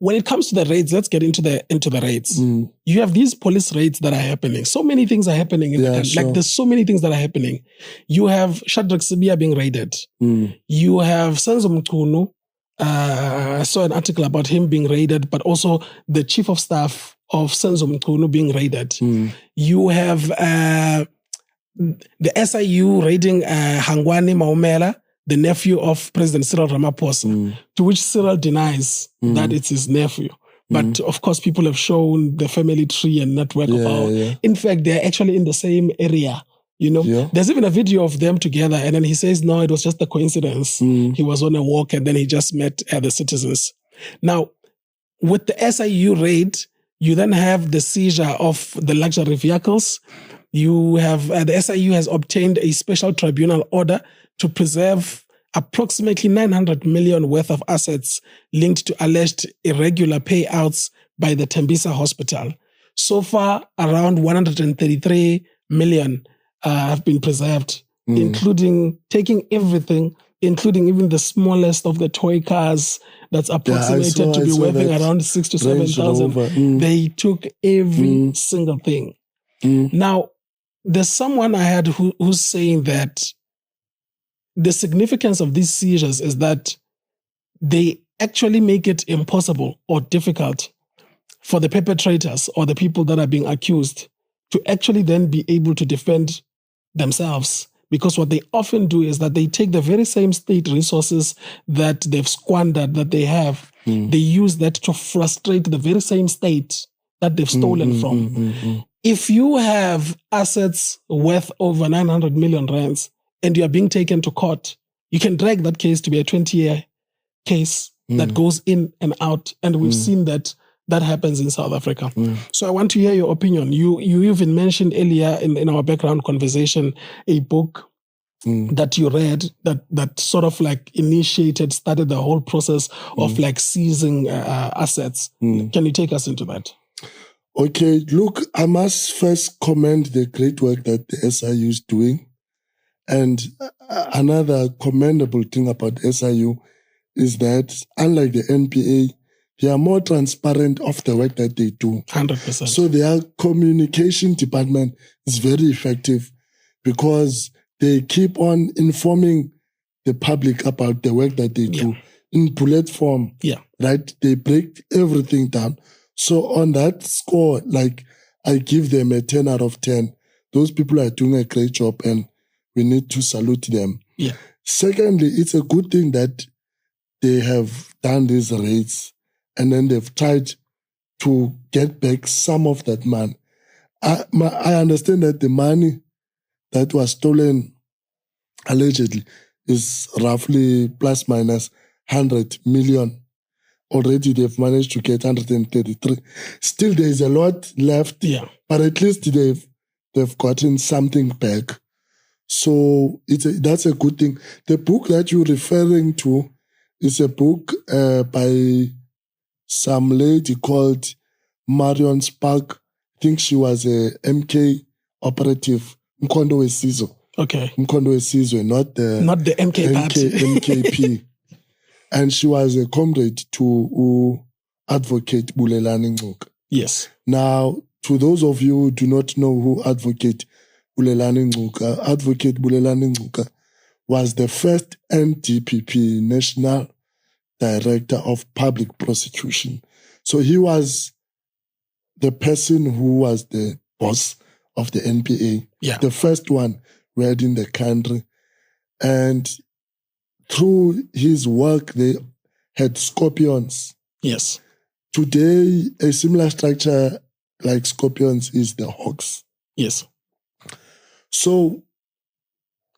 when it comes to the raids, let's get into the raids. You have these police raids that are happening. So many things are happening in the country. Sure. Like there's so many things that are happening. You have Shadrach Sibia being raided. You have Senzo Mchunu. I saw an article about him being raided, but also the chief of staff of Senzo Mchunu being raided. You have the SIU raiding Hangwani Maumela, the nephew of President Cyril Ramaphosa, to which Cyril denies that it's his nephew. But of course, people have shown the family tree and network of how, in fact, they're actually in the same area. You know, there's even a video of them together, and then he says, no, it was just a coincidence. He was on a walk and then he just met the citizens. Now, with the SIU raid, you then have the seizure of the luxury vehicles. You have, the SIU has obtained a special tribunal order to preserve approximately 900 million worth of assets linked to alleged irregular payouts by the Tembisa Hospital. So far, around 133 million have been preserved, including taking everything, including even the smallest of the toy cars that's approximated to be worth around 6,000 to 7,000. They took every single thing. Now, there's someone I had who's saying that the significance of these seizures is that they actually make it impossible or difficult for the perpetrators or the people that are being accused to actually then be able to defend themselves. Because what they often do is that they take the very same state resources that they've squandered, that they have, they use that to frustrate the very same state that they've stolen from. If you have assets worth over 900 million rands and you are being taken to court, you can drag that case to be a 20-year case that goes in and out. And we've seen that happens in South Africa. So I want to hear your opinion. You even mentioned earlier in our background conversation a book that you read that sort of like started the whole process of like seizing assets. Can you take us into that? Okay, look, I must first commend the great work that the SIU is doing. And another commendable thing about SIU is that, unlike the NPA, they are more transparent of the work that they do. 100%. So their communication department is very effective because they keep on informing the public about the work that they do in bullet form. Right? They break everything down. So on that score, like, I give them a 10 out of 10. Those people are doing a great job and we need to salute them. Secondly, it's a good thing that they have done these raids and then they've tried to get back some of that money. I understand that the money that was stolen allegedly is roughly plus minus 100 million. Already they've managed to get 133. Still, there is a lot left, but at least they've gotten something back. So that's a good thing. The book that you're referring to is a book by some lady called Marion Spark. I think she was a MK operative, Mkondo Wesizwe. Okay. Mkondo Wesizwe, not the MK party. MKP. And she was a comrade to Advocate Bulelani Ngcuka. Yes. Now, to those of you who do not know who Advocate Bulelani Ngcuka, Advocate Bulelani Ngcuka was the first NDPP National Director of Public Prosecution. So he was the person who was the boss of the NPA. The first one we had in the country. And through his work, they had scorpions. Yes. Today, a similar structure like scorpions is the Hawks. Yes. So,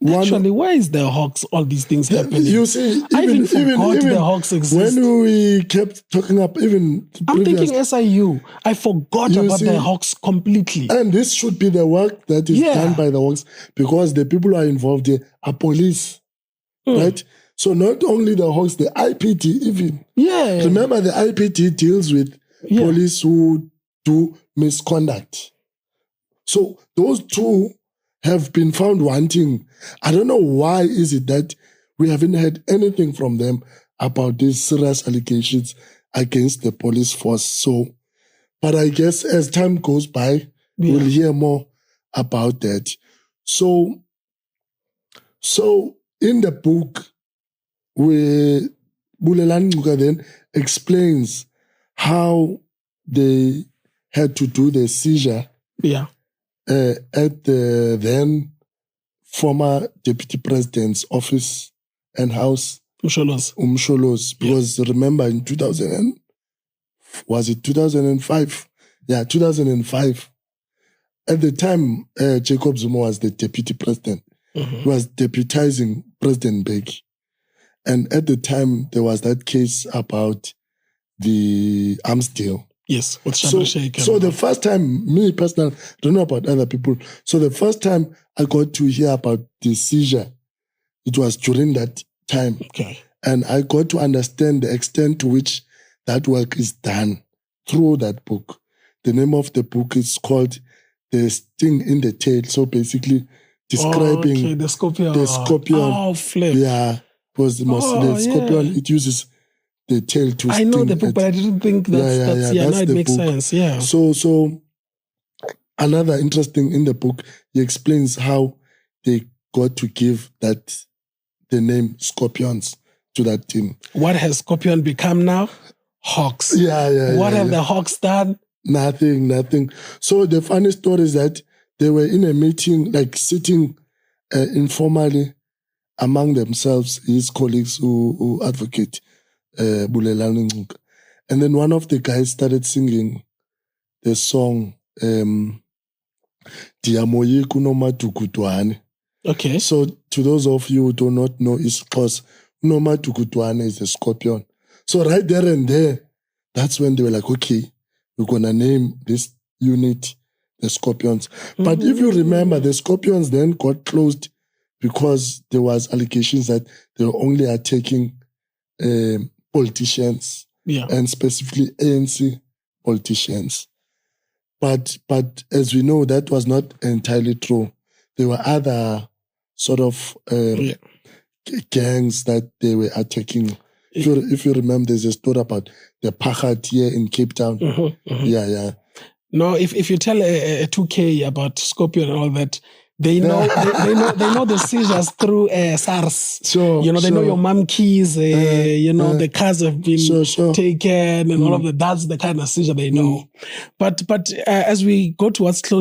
actually, why is the Hawks all these things happening? You see, I even forgot the Hawks exist. When we kept talking up, I'm thinking SIU. I forgot about the Hawks completely. And this should be the work that is done by the Hawks because the people who are involved here are police, right? So not only the Hawks, the IPT even. Remember, the IPT deals with police who do misconduct. So those two have been found wanting. I don't know why is it that we haven't heard anything from them about these serious allegations against the police force. So, but I guess as time goes by, we'll hear more about that. So in the book, where Bulelani Ngcuka then explains how they had to do the seizure at the then former deputy president's office and house, Umsholos, because remember in 2005? Yeah, 2005. At the time, Jacob Zuma was the deputy president. He was deputizing President Mbeki. And at the time, there was that case about the arms deal. Yes, with So the first time, me personally, I don't know about other people. So the first time I got to hear about the seizure, it was during that time. Okay. And I got to understand the extent to which that work is done through that book. The name of the book is called The Sting in the Tail. So basically describing the scorpion. Oh, flip. Yeah. Because the scorpion, it uses the tail to sting. I know the book, but I didn't think that's now it makes sense. Yeah. So another interesting in the book, he explains how they got to give the name Scorpions to that team. What has Scorpion become now? Hawks. What have the Hawks done? Nothing. So the funny story is that they were in a meeting, like sitting informally among themselves, his colleagues who advocate Bulelani Ngcuka. And then one of the guys started singing the song Diamoyiku no Matukutwane. Okay. So to those of you who do not know, it's because no Matukutwane is a scorpion. So right there and there, that's when they were like, okay, we're going to name this unit the Scorpions. But if you remember, the Scorpions then got closed because there was allegations that they were only attacking politicians, and specifically ANC politicians. But as we know, that was not entirely true. There were other sort of gangs that they were attacking. If you remember, there's a story about the Pachat here in Cape Town. Yeah. No, if you tell a 2K about Scorpion and all that, they know they know the seizures through SARS. Sure. They know your mom keys. The cars have been taken and all of that. That's the kind of seizure they know. But as we go towards close.